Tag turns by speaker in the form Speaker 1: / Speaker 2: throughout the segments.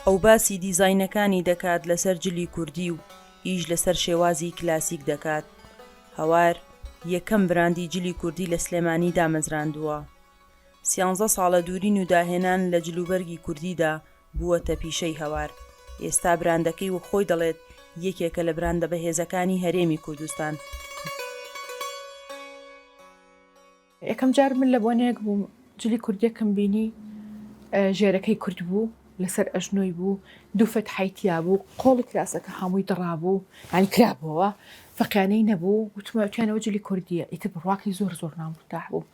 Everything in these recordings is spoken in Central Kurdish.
Speaker 1: ئەو باسی دیزاینەکانی دەکات لەسەر جلی کوردی و ئیش لەسەر شێوازی کلاسیک دەکات. هەوار یەکەم براندی جلی کوردی لە سلێمانی دامەزراندووە. 13 ساڵە دوورین و داهێنان لە جلوبەرگی کوردیدا بووەتە پیشەی هەوار. ئێستا براندەکەی وەک خۆی دەڵێت یەکێکە لە براندە بەهێزەکانی هەرێمی کوردستان.
Speaker 2: یەکەم جار من لە بۆنێک بووم جلی کوردیەکەم بینی ژێرەکەی کورد بوو لەسەر ئەژنۆی بوو دوو فەتحایتیا بوو قۆڵی کراسەکە هەمووی دڕابوو ینی کرابەوە فەقیانەی نەبوو وتمەوتیانەوە جلی کوردیە ئیتر بڕواقی زۆر نامرتاح بوو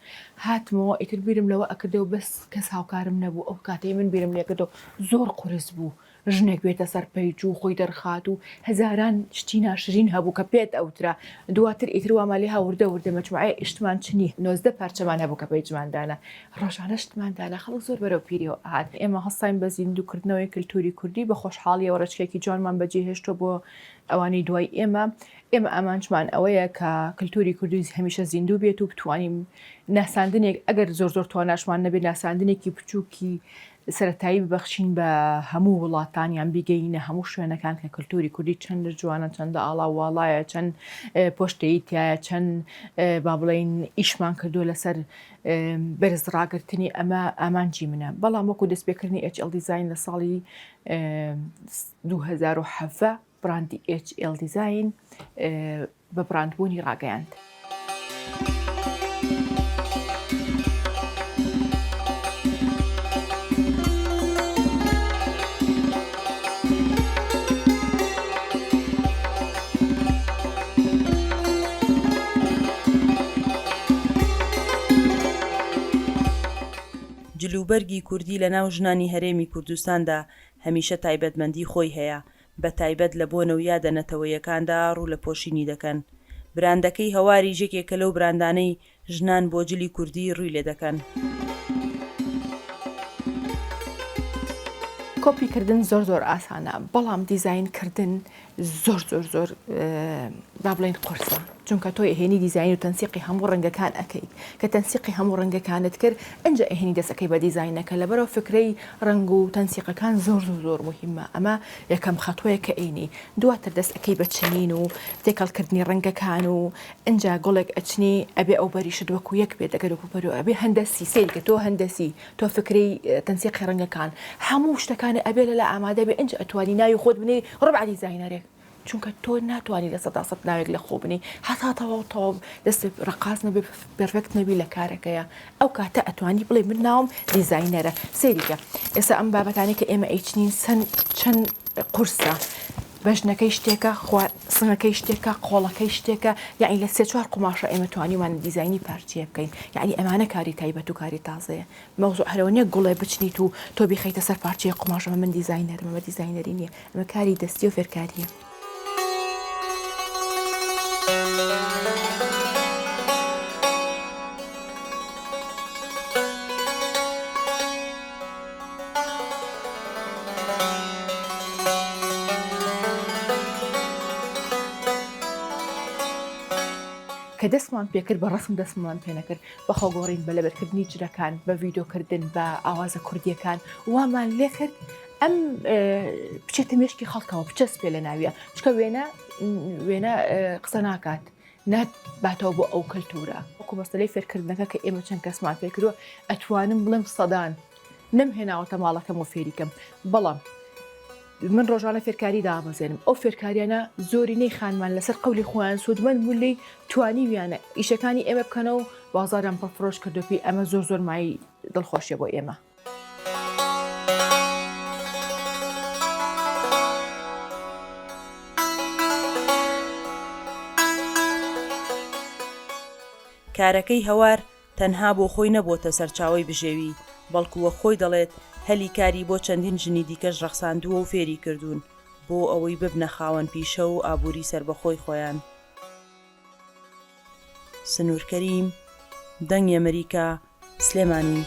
Speaker 2: هاتمەوە ئیتر بیرم لەوە ئەکردەوە بەس کەس هاوکارم نەبوو ئەو کاتەی من بیرم لێکردەوە زۆر قورس بوو ژنێک بێتە سەر پەیج و خۆی دەرخات و هەزاران شتی ناشرین هەبوو کە پێت ئەوترا دواتر ئیتر وامالی هاوردە مەجموعەیە ئیشتمان چنی 19 پارچەمان هەبوو کە پەیجماندانە ڕۆژانە شتماندانە خەڵک زۆر بەرەو پیرەوە ئاهات ئێمە هەستاین بە زیندووکردنەوەی کللتوری کوردی بە خۆشحاڵیەوە ڕچکێکی جوانمان بەجێهێشتۆ بۆ ئەوانی دوای ئێمە ئامانجمان ئەوەیە کە کللتوری کوردی هەمیشە زیندوو بێت و بتوانین ناساندنێک ئەگەر زۆر تواناشمان نەبێت ناساندنێکی بچووکی سەرەتایی ببەخشین بە هەموو وڵاتانیان بیگەینە هەموو شوێنەکان کە کللتوری کوردی چەند جوانە چەندە ئاڵا واڵایە چەند پۆشتەیی تایە چەند با بڵێن ئیشمان کردووە لەسەر بەرز ڕاگررتنی ئەمە ئامانجی منە بەڵام وەکو دەستپێکردنی HL دیزاین لە ساڵی 2007 براندی HL دیزاین بە براندبوونی ڕاگەیاند.
Speaker 1: جلوبەرگی کوردی لە ناو ژنانی هەرێمی کوردستاندا هەمیشە تایبەتمەندی خۆی هەیە بە تایبەت لە بۆنە و یادەنەتەوەیەکاندا ڕوو لە پۆشینی دەکەن. براندەکەی هەواری ژێکێکە لەو براندانەی ژنان بۆ جلی کوردی ڕووی لێ دەکەن.
Speaker 2: کۆپیکردن زۆر ئاسانە بەڵام دیزاینکردن زۆر با بڵێن قورسە چونکە تۆ هێنی دیزاین و تەنسیقی هەموو ڕەنگەکان ئەەکەیت کە تەنسیقی هەموو ڕەنگەکانت کرد ئەنجا ئەهێنی دەسەکەی بە دیزاینەکە لەبەرەوە فکرەی ڕنگ و تەنسیقەکان زۆر مهمە ئەمە یەکەم خەتوەیە کە ئەینی دواتر دەستەکەی بە چنین و تێکەڵکردنی ڕەنگەکان و ئەنجا گوڵێک ئەچنی ئەبێ ئەو بەریشت وەکو یەک بێت دەگەر بەرەوە ئەبێ هەندەسی سێکە تۆ هەندەسی تۆ فکرەی تەنسیقی ڕەنگەکان هەموو شتەکانە ئەبێ لە ئامادە بێ ئەنجا ئەتوانی ناوی خۆت بنێ ڕبع دیزاینەرێک چونکە تۆ ناتوانانی لە 100 ناوێک لە خۆ بنی هەتا تەواو دەست ڕقاز نەبێ پرفێکت نەبی لە کارەکەیە ئەو کاتە ئەتوانی بڵێ من ناوم دیزاینەرە سێریکە ئێستا ئەم بابەتانی کە ئێمە ئەیچنین چەند قورسە بەژنەکەی شتێکە سنگەکەی شتێکە قۆڵەکەی شتێکە یعنی لە 3-4 قماشە ئێمە توانیمان دیزاینی پارچیە بکەین یعنی ئەمانە کاری تایبەت و کاری تازەیە مەوزوع هەرەوەنیە گوڵێ بچنیت و تۆ بیخەیتە سەر پارچەیە قماشە من دیزاینەرم ئەمە دیزاینەری نییە ئەمە کاری دەستی و فێرکاریە. کە دەستمان پێکرد بە ڕسم دەستمان پێ نەکرد بە خۆگۆڕین بە لەبەرکردنی جرەکان بە ڤیدۆکردن بە ئاوازە کوردیەکان وامان لێ کرد ئەم بچێتە مێشکی خەڵکەوە بچەست پێ لە ناویە چکە وێنە قسە ناکات ناتباتەوە بۆ ئەو کەلتورە وەکو مەسەلەی فێرکردنەکە کە ئێمە چەند کەسمان پێکردووە ئەتوانم بڵێم سەدان نەمهێناوەتە ماڵەکەم و فێریکەم بەڵام من ڕۆژانە فێرکاری دامەزێنم ئەو فێرکاریانە زۆرینەی خانمان لەسەر قەولی خۆیان سوودمەند بوو توانی ویانە ئیشەکانی ئێمە بکەنەوە بازاریان پڕفرۆش کردوپی ئەمە زۆر مای دڵخۆشیە بۆ ئێمە.
Speaker 1: کارەکەی هەوار تەنها بۆ خۆی نەبووتە سەرچاوی بژێوی بەڵکووە خۆی دەڵێت هەلی کاری بۆ چەندین ژنی دیکەش ڕەخساندووە و فێری کردوون بۆ ئەوەی ببنە خاوەن پیشە و ئابووری سربەخۆی خۆیان. سنوورکەریم دەنگی ئەمریکا سلێمانی.